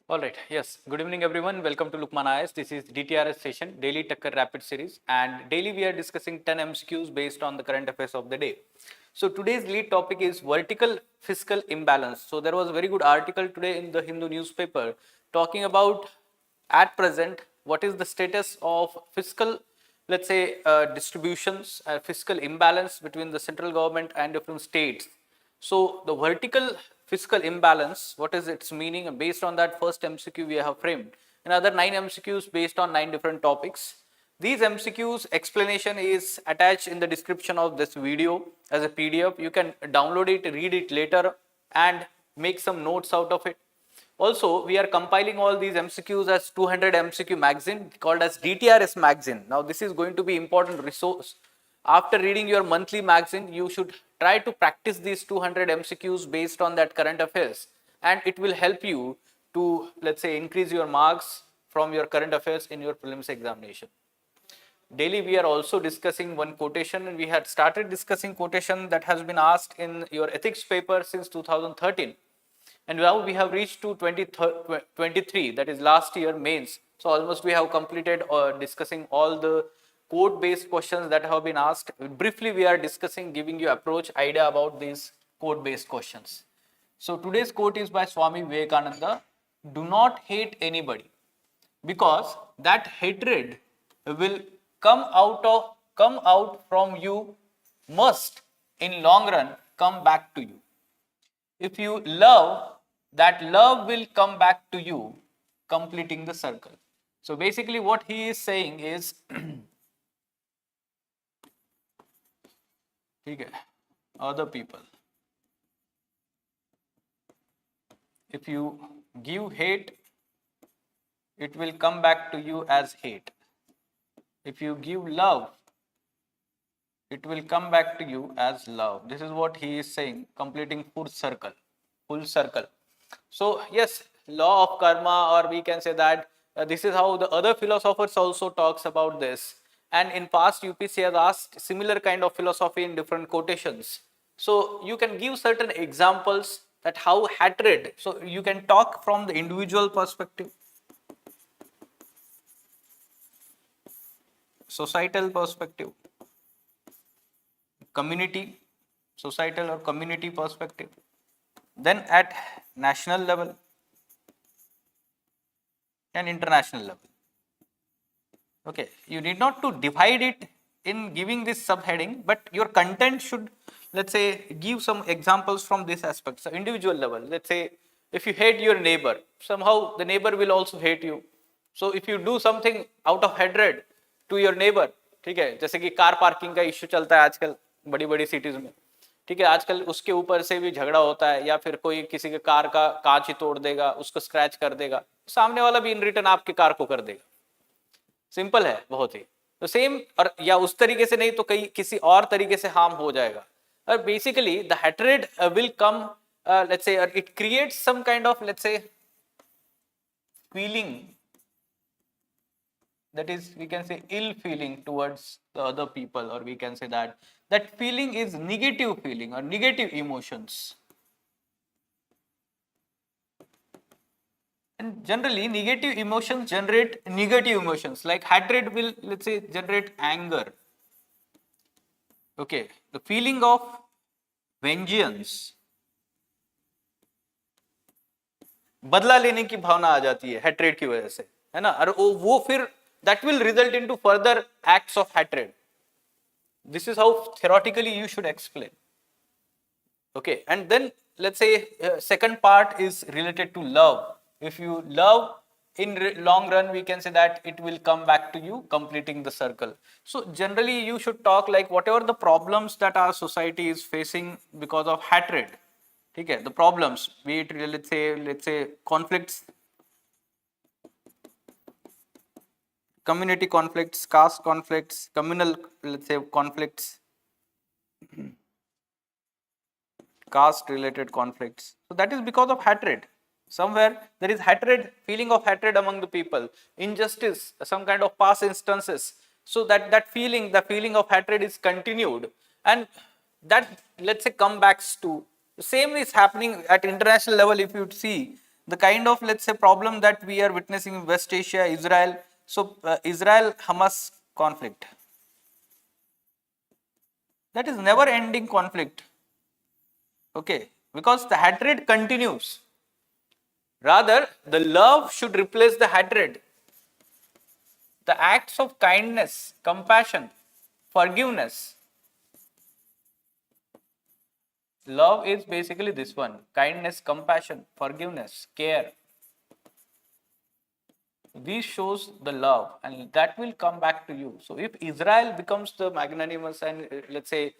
All right. Yes. Good evening, everyone. Welcome to Lukmaan IAS. This is DTRS session, daily Takkar Rapid Series, and daily we are discussing 10 MCQs based on the current affairs of the day. So today's lead topic is vertical fiscal imbalance. So there was a very good article today in the Hindu newspaper talking about at present what is the status of fiscal, let's say, distributions, fiscal imbalance between the central government and different states. So the vertical fiscal imbalance, what is its meaning? And based on that first MCQ we have framed. Another 9 MCQs based on 9 different topics. These MCQs explanation is attached in the description of this video as a PDF. You can download it, read it later and make some notes out of it. Also, we are compiling all these MCQs as 200 MCQ magazine called as DTRS magazine. Now, this is going to be important resource. After reading your monthly magazine, you should try to practice these 200 MCQs based on that current affairs, and it will help you to, let's say, increase your marks from your current affairs in your prelims examination. Daily we are also discussing one quotation, and we had started discussing quotation that has been asked in your ethics paper since 2013. And now we have reached to 2023, that is last year mains. So almost we have completed discussing all the quote based questions that have been asked. Briefly we are discussing, giving you approach idea about these quote based questions. So today's quote is by Swami Vivekananda: do not hate anybody, because that hatred will come out from you must in long run come back to you. If you love, that love will come back to you, completing the circle. So basically what he is saying is other people, if you give hate, it will come back to you as hate. If you give love, it will come back to you as love. This is what he is saying, completing full circle. So yes, law of karma, or we can say that this is how the other philosophers also talks about this. And in past UPSC has asked similar kind of philosophy in different quotations. So you can give certain examples that how hatred. So you can talk from the individual perspective, societal perspective, community, societal or community perspective, then at national level and international level. Okay, you need not to divide it in giving this subheading, but your content should, let's say, give some examples from this aspect. So individual level, let's say if you hate your neighbor, somehow the neighbor will also hate you. So if you do something out of hatred to your neighbor, ठीक है, जैसे कि car parking का issue चलता है आजकल बड़ी बड़ी सिटीज में, ठीक है, आजकल उसके ऊपर से भी झगड़ा होता है, या फिर कोई किसी के कार का कांच ही तोड़ देगा, उसको स्क्रैच कर देगा, सामने वाला भी इन रिटर्न आपके कार को कर देगा. सिंपल है बहुत ही. तो सेम, और या उस तरीके से नहीं तो कई किसी और तरीके से हार्म हो जाएगा. और basically the hatred will come, let's say, it creates some kind of, let's say, feeling, that is, we can say, ill feeling towards the other people, or we can say that feeling is negative feeling or negative emotions. And generally negative emotions generate negative emotions, like hatred will, let's say, generate anger. Okay, the feeling of vengeance, बदला लेने की भावना आ जाती है hatred की वजह से, है ना, और वो फिर that will result into further acts of hatred. This is how theoretically you should explain. Okay, and then let's say second part is related to love. If you love, in long run we can say that it will come back to you, completing the circle. So generally you should talk like whatever the problems that our society is facing because of hatred, okay, the problems, be it, let's say conflicts, community conflicts, caste conflicts, communal, let's say, conflicts, caste related conflicts. So that is because of hatred. Somewhere there is hatred, feeling of hatred among the people, injustice, some kind of past instances. So that feeling, the feeling of hatred is continued, and that, let's say, comebacks to the same is happening at international level. If you see the kind of, let's say, problem that we are witnessing in West Asia, Israel. So Israel-Hamas conflict. That is never ending conflict. Okay, because the hatred continues. Rather, the love should replace the hatred. The acts of kindness, compassion, forgiveness. Love is basically this one: kindness, compassion, forgiveness, care. This shows the love, and that will come back to you. So if Israel becomes the magnanimous and let's say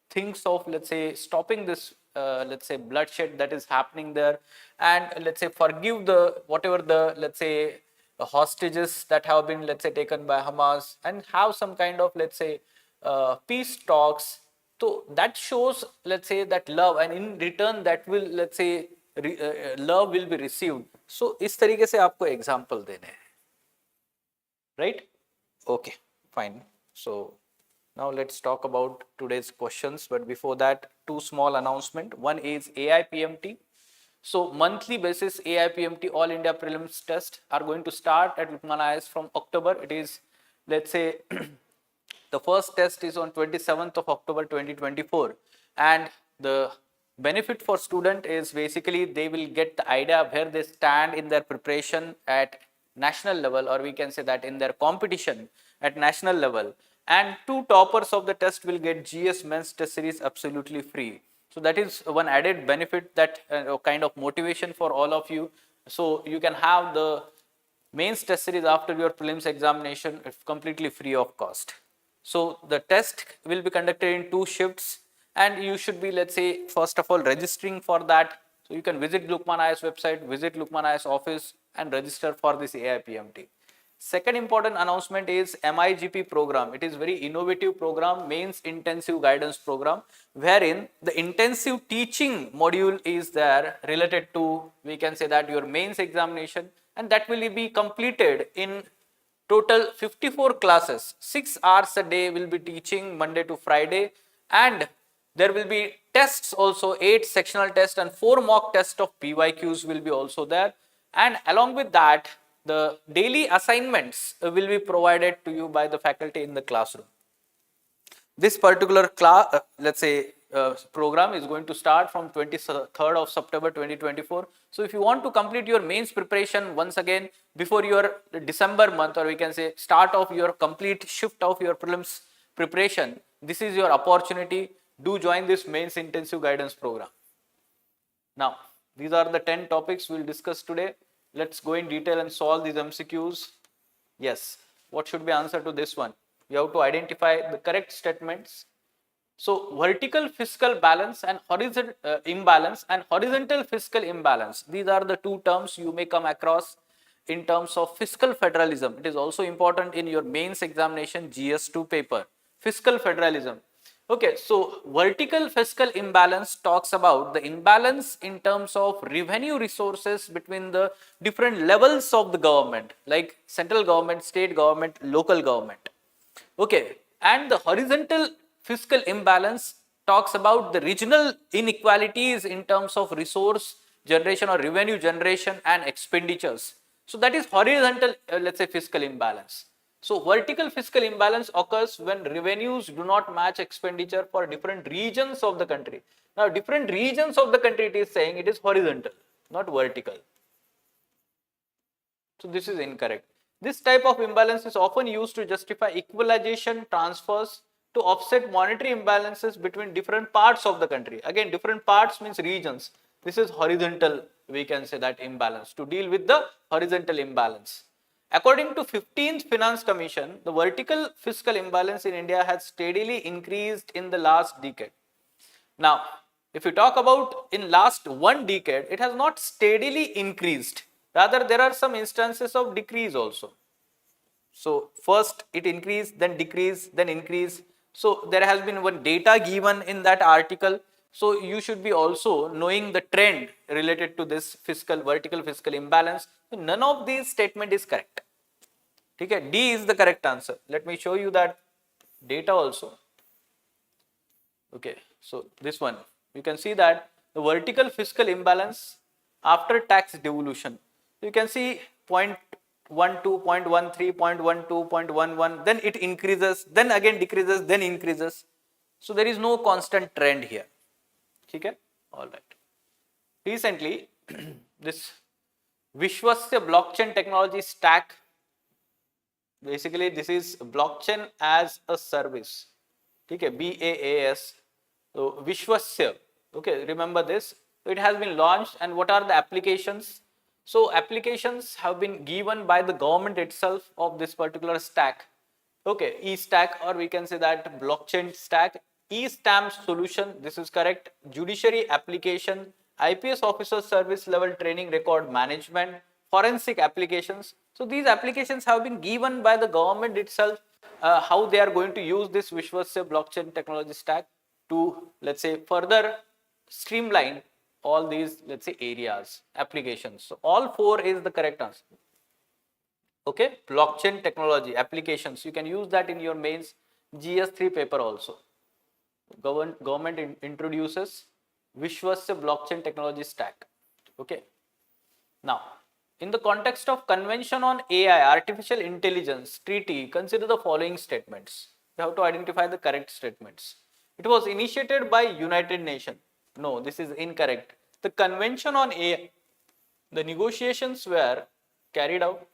thinks of, let's say, stopping this let's say bloodshed that is happening there, and let's say forgive the whatever the, let's say, hostages that have been, let's say, taken by Hamas, and have some kind of, let's say, peace talks, so that shows, let's say, that love, and in return that will, let's say, love will be received. So इस तरीके से आपको example देने हैं, right? Okay, fine. So now let's talk about today's questions, but before that, two small announcement. One is AIPMT. So monthly basis AIPMT All India Prelims test are going to start at Lukmaan IAS from October. It is, let's say, the first test is on 27th of October 2024, and the benefit for student is basically they will get the idea of where they stand in their preparation at national level, or we can say that in their competition at national level, and two toppers of the test will get GS Men's Test Series absolutely free. So that is one added benefit, that kind of motivation for all of you. So you can have the mains test series after your prelims examination completely free of cost. So the test will be conducted in 2 shifts, and you should be, let's say, first of all registering for that. So you can visit Lukmaan IAS website, visit Lukmaan IAS office, and register for this AIPMT. Second important announcement is MIGP program. It is very innovative program, mains intensive guidance program, wherein the intensive teaching module is there related to, we can say that, your mains examination, and that will be completed in total 54 classes. 6 hours a day will be teaching Monday to Friday, and there will be tests also, 8 sectional tests and 4 mock tests of PYQs will be also there, and along with that the daily assignments will be provided to you by the faculty in the classroom. This particular class, let's say, program is going to start from 23rd of September 2024. So if you want to complete your mains preparation once again before your December month, or we can say start of your complete shift of your prelims preparation, this is your opportunity. Do join this mains intensive guidance program. Now, these are the 10 topics we'll discuss today. Let's go in detail and solve these MCQs. Yes, what should be answer to this one? You have to identify the correct statements. So vertical fiscal balance and horizontal imbalance and horizontal fiscal imbalance. These are the 2 terms you may come across in terms of fiscal federalism. It is also important in your mains examination GS2 paper. Fiscal federalism. Okay, so vertical fiscal imbalance talks about the imbalance in terms of revenue resources between the different levels of the government, like central government, state government, local government. Okay, and the horizontal fiscal imbalance talks about the regional inequalities in terms of resource generation or revenue generation and expenditures. So that is horizontal, let's say, fiscal imbalance. So vertical fiscal imbalance occurs when revenues do not match expenditure for different regions of the country. Now, different regions of the country, it is saying it is horizontal, not vertical. So this is incorrect. This type of imbalance is often used to justify equalization transfers to offset monetary imbalances between different parts of the country. Again, different parts means regions. This is horizontal, we can say that imbalance, to deal with the horizontal imbalance. According to 15th Finance Commission, the vertical fiscal imbalance in India has steadily increased in the last decade. Now, if you talk about in last 1 decade, it has not steadily increased. Rather, there are some instances of decrease also. So first it increase, then decrease, then increase. So there has been one data given in that article. So you should be also knowing the trend related to this vertical fiscal imbalance. So none of these statement is correct. Okay, D is the correct answer. Let me show you that data also. Okay, so this one, you can see that the vertical fiscal imbalance after tax devolution. You can see 0.12, 0.13, 0.12, 0.11, then it increases, then again decreases, then increases. So there is no constant trend here. Okay? All right. Recently, this Vishwasya blockchain technology stack, basically this is blockchain as a service. Okay, BaaS. So Vishwasya, okay, remember this. It has been launched, and what are the applications? So applications have been given by the government itself of this particular stack. Okay, e-stack, or we can say that blockchain stack, e-stamp solution, this is correct, judiciary application, IPS officer service level training record management, forensic applications. So these applications have been given by the government itself, how they are going to use this Vishwasya blockchain technology stack to, let's say, further streamline all these, let's say, areas, applications. So all four is the correct answer. Okay, blockchain technology applications, you can use that in your mains GS3 paper also. Government introduces Vishwasya blockchain technology stack. Okay. Now, in the context of Convention on AI, Artificial Intelligence Treaty, consider the following statements. You have to identify the correct statements. It was initiated by United Nations. No, this is incorrect. The Convention on AI, the negotiations were carried out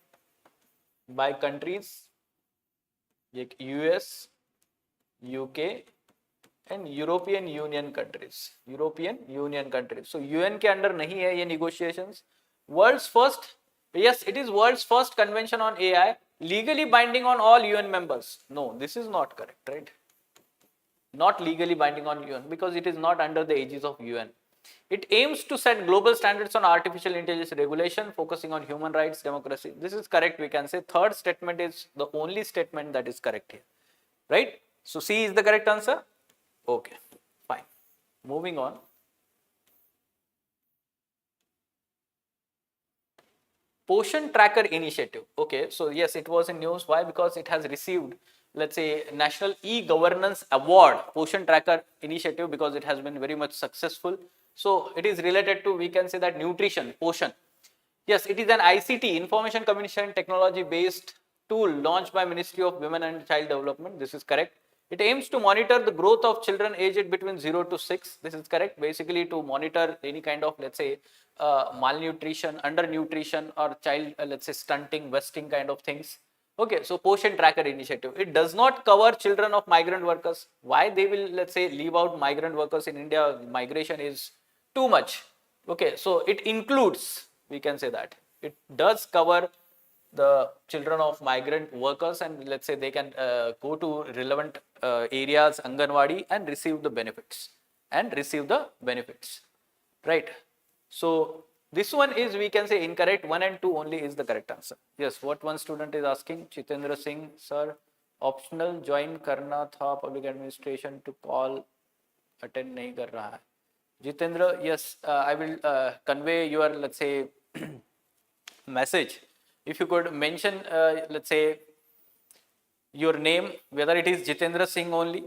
by countries like US, UK and European Union countries. European Union countries. So UN के under नहीं है ये negotiations. World's first, yes, it is world's first convention on AI, legally binding on all UN members. No, this is not correct, right? Not legally binding on UN because it is not under the aegis of UN. It aims to set global standards on artificial intelligence regulation, focusing on human rights, democracy. This is correct, we can say. Third statement is the only statement that is correct here, right? So C is the correct answer. Okay, fine. Moving on. Portion Tracker Initiative. Okay, so yes, it was in news. Why? Because it has received, let's say, National E-Governance Award, Portion Tracker Initiative, because it has been very much successful. So it is related to, we can say that, nutrition, portion. Yes, it is an ICT, Information Communication Technology based tool launched by Ministry of Women and Child Development. This is correct. It aims to monitor the growth of children aged between 0 to 6. This is correct. Basically to monitor any kind of, let's say, malnutrition, undernutrition or child, let's say, stunting, wasting kind of things. Okay, so Portion Tracker Initiative. It does not cover children of migrant workers. Why they will, let's say, leave out migrant workers in India? Migration is too much. Okay, so it includes, we can say that, it does cover the children of migrant workers, and let's say they can go to relevant areas, Anganwadi, and receive the benefits. Right. So this one is, we can say, incorrect. 1 and 2 only is the correct answer. Yes, what one student is asking, Chitendra Singh, sir, optional join karna tha, public administration to call, attend nahi kar raha hai. Jitendra, yes, I will convey your, let's say, message. If you could mention, let's say, your name, whether it is Jitendra Singh only,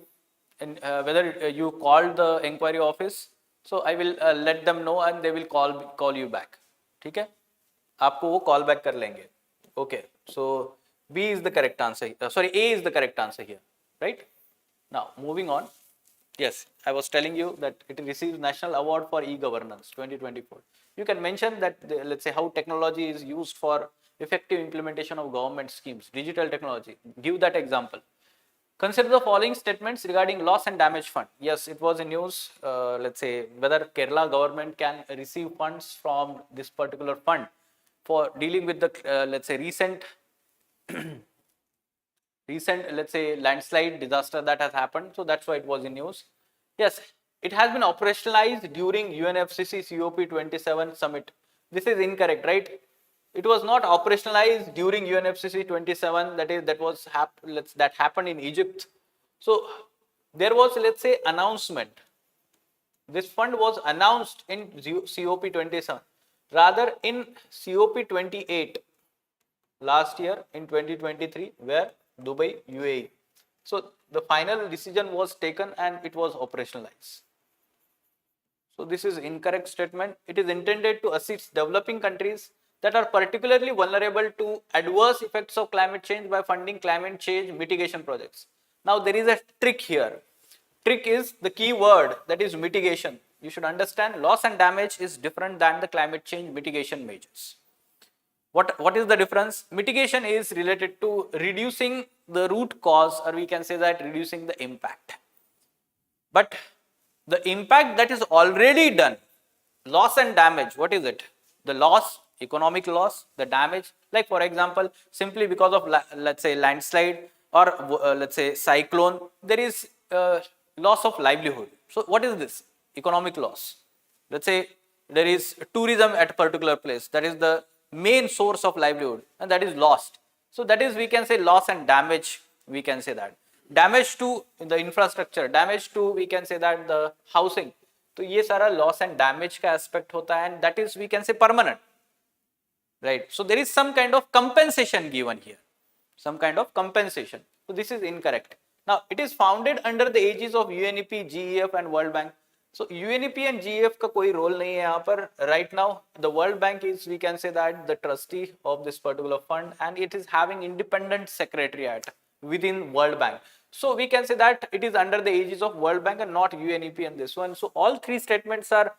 and whether you called the inquiry office, so I will let them know and they will call you back. ठीक है? आपको वो call back कर लेंगे. Okay. So B is the correct answer. Sorry, A is the correct answer here. Right? Now moving on. Yes, I was telling you that it receives National Award for E-Governance 2024. You can mention that, let's say, how technology is used for effective implementation of government schemes, digital technology. Give that example. Consider the following statements regarding loss and damage fund. Yes, it was in news, let's say, whether Kerala government can receive funds from this particular fund for dealing with the, let's say, recent, let's say, landslide disaster that has happened. So that's why it was in news. Yes, it has been operationalized during UNFCCC COP27 summit. This is incorrect, right? It was not operationalized during UNFCCC 27. That happened in Egypt. So there was, let's say, announcement. This fund was announced in COP27, rather in COP28 last year in 2023, where Dubai, UAE. So the final decision was taken and it was operationalized. So this is incorrect statement. It is intended to assist developing countries that are particularly vulnerable to adverse effects of climate change by funding climate change mitigation projects. Now there is a trick here. Trick is the key word, that is mitigation. You should understand loss and damage is different than the climate change mitigation measures. What is the difference? Mitigation is related to reducing the root cause, or we can say that reducing the impact. But the impact that is already done, loss and damage, what is it? The loss, economic loss, the damage, like for example, simply because of let's say landslide or let's say cyclone, there is loss of livelihood. So what is this? Economic loss. Let's say there is tourism at a particular place, that is the main source of livelihood, and that is lost. So that is, we can say, loss and damage, we can say that. Damage to the infrastructure, damage to, we can say that, the housing. तो ये सारा loss and damage का aspect होता है, and that is, we can say, permanent, right? So there is some kind of compensation given here, some kind of compensation. So this is incorrect. Now it is founded under the aegis of UNEP, GEF and World Bank. So UNEP and GEF का कोई role नहीं है यहाँ पर. Right now the World Bank is, we can say that, the trustee of this particular fund, and it is having independent secretariat within World Bank. So we can say that it is under the aegis of World Bank and not UNEP and this one. So all three statements are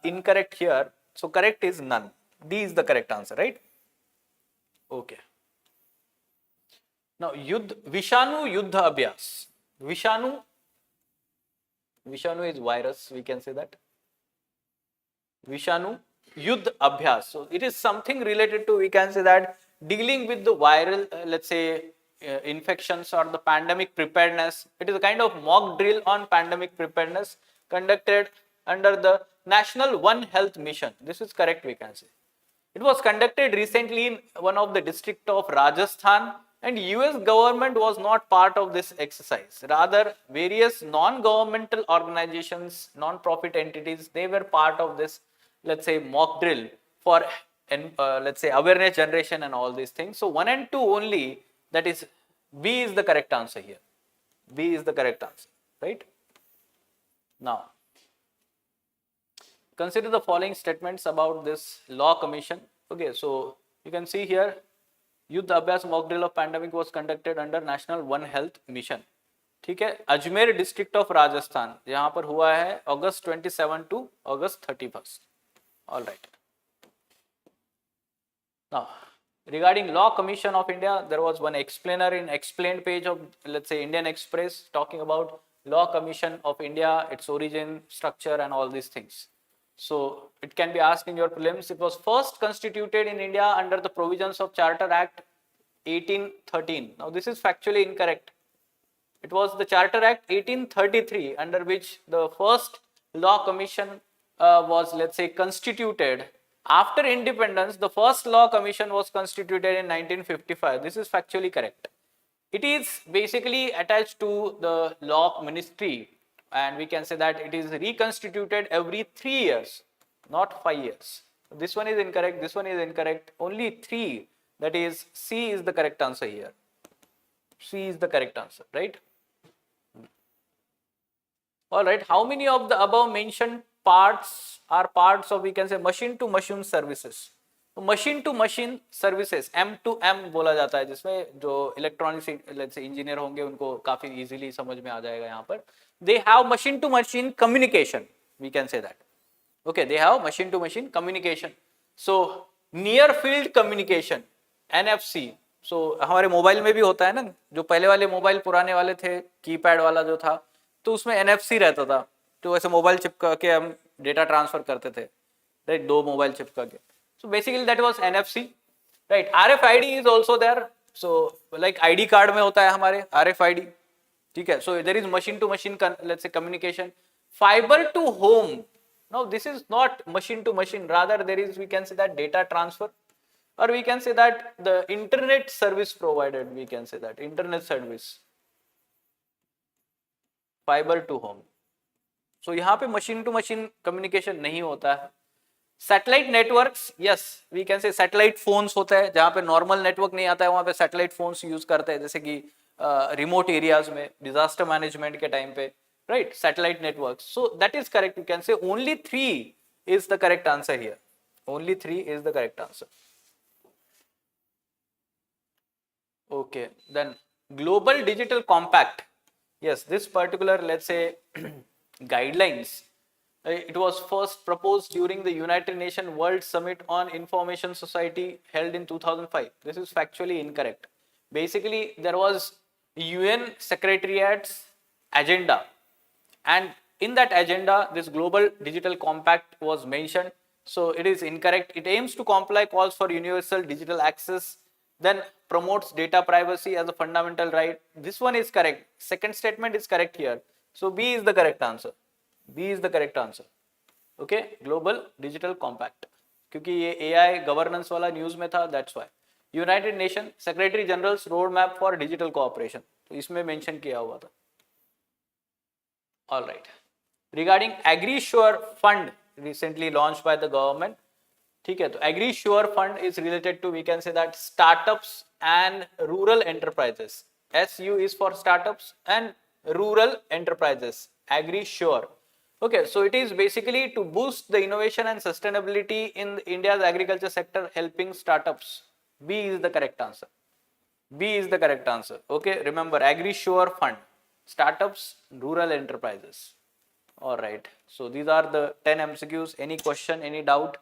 incorrect here. So correct is none. D is the correct answer, right? Okay. Now Vishanu Yuddha Abhyas. Vishanu is virus, we can say that. Vishanu Yuddha Abhyas. So it is something related to, we can say that, dealing with the viral, let's say, infections or the pandemic preparedness. It is a kind of mock drill on pandemic preparedness conducted under the National One Health Mission. This is correct, we can say. It was conducted recently in one of the district of Rajasthan, and US government was not part of this exercise. Rather, various non-governmental organizations, non-profit entities, they were part of this, let's say, mock drill for let's say awareness generation and all these things. So 1 and 2 only, that is, B is the correct answer here. B is the correct answer, right? Now, consider the following statements about this law commission. Okay, so you can see here, Youth Abhyas mock drill of pandemic was conducted under National One Health Mission. ठीक है, Ajmer district of Rajasthan, यहाँ पर हुआ है August 27 to August 31st. All right. Now, regarding Law Commission of India, there was one explainer in explained page of, let's say, Indian Express, talking about Law Commission of India, its origin, structure and all these things. So it can be asked in your prelims. It was first constituted in India under the provisions of Charter Act 1813. Now this is factually incorrect. It was the Charter Act 1833 under which the first Law Commission was, let's say, constituted. After independence, the first Law Commission was constituted in 1955. This is factually correct. It is basically attached to the Law Ministry, and we can say that it is reconstituted every 3 years, not 5 years. This one is incorrect, this one is incorrect. Only 3, that is, C is the correct answer here. C is the correct answer, right? All right, how many of the above mentioned parts are parts of, we can say, machine to machine services? Machine to machine services, M2M बोला जाता है, जिसमें जो electronics let's say engineer होंगे उनको काफी easily समझ में आ जाएगा यहाँ पर. They have machine to machine communication, we can say that. Okay, they have machine to machine communication. So near field communication, NFC. So हमारे मोबाइल में भी होता है ना, जो पहले वाले मोबाइल पुराने वाले थे, कीपैड वाला जो था, तो उसमें NFC रहता था, तो ऐसे मोबाइल चिपका के हम डेटा ट्रांसफर करते थे, राइट, 2 मोबाइल चिपका के. So basically that was NFC, right? RFID is also there. So like ID card में होता है हमारे RFID, ठीक है? So there is machine to machine, let's say, communication. Fiber to home. Now this is not machine to machine. Rather there is, we can say that, data transfer, or we can say that the internet service provided. We can say that internet service. Fiber to home. So यहाँ पे machine to machine communication नहीं होता है. Satellite networks, yes, we can say satellite phones होता है, जहाँ पे normal network नहीं आता है वहाँ पे सैटेलाइट फोन्स यूज करते हैं, जैसे कि रिमोट एरियाज में डिजास्टर मैनेजमेंट के टाइम पे, right? Satellite networks. So that is correct. You can say only 3 is the correct answer here. Only 3 is the correct answer. Okay, then Global Digital Compact. Yes, this particular, let's say, guidelines, it was first proposed during the United Nations World Summit on Information Society held in 2005. This is factually incorrect. Basically, there was UN Secretariat's agenda, and in that agenda, this Global Digital Compact was mentioned. So it is incorrect. It aims to comply calls for universal digital access, then promotes data privacy as a fundamental right. This one is correct. Second statement is correct here. So B is the correct answer. B is the correct answer. Okay, Global Digital Compact. क्योंकि ये AI governance वाला news में था, that's why. United nation secretary generals road map for digital cooperation, तो इसमें mention किया हुआ था. All right. Regarding AgriSure Fund recently launched by the government, ठीक है, तो AgriSure Fund is related to, we can say that, startups and rural enterprises. SU is for startups and rural enterprises. AgriSure. Okay, so it is basically to boost the innovation and sustainability in India's agriculture sector, helping startups. B is the correct answer. B is the correct answer. Okay, remember AgriSure Fund, startups, rural enterprises. All right, so these are the 10 MCQs. Any question, any doubt?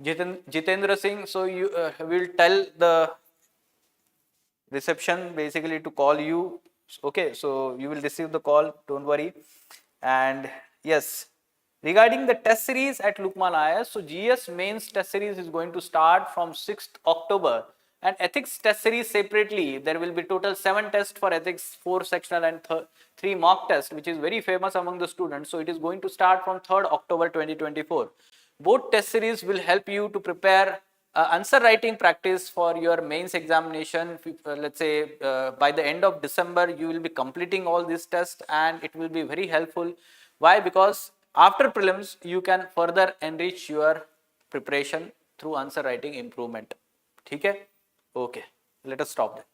Jitendra Singh, so you will tell the reception basically to call you. Okay, so you will receive the call, don't worry. And yes, regarding the test series at Lukmaan IAS, so GS mains test series is going to start from 6th October, and ethics test series separately. There will be total 7 tests for ethics, 4 sectional and 3 mock tests, which is very famous among the students. So it is going to start from 3rd October 2024. Both test series will help you to prepare answer writing practice for your mains examination. Let's say by the end of December, you will be completing all these tests, and it will be very helpful. Why? Because after prelims, you can further enrich your preparation through answer writing improvement. Okay? Okay, let us stop there.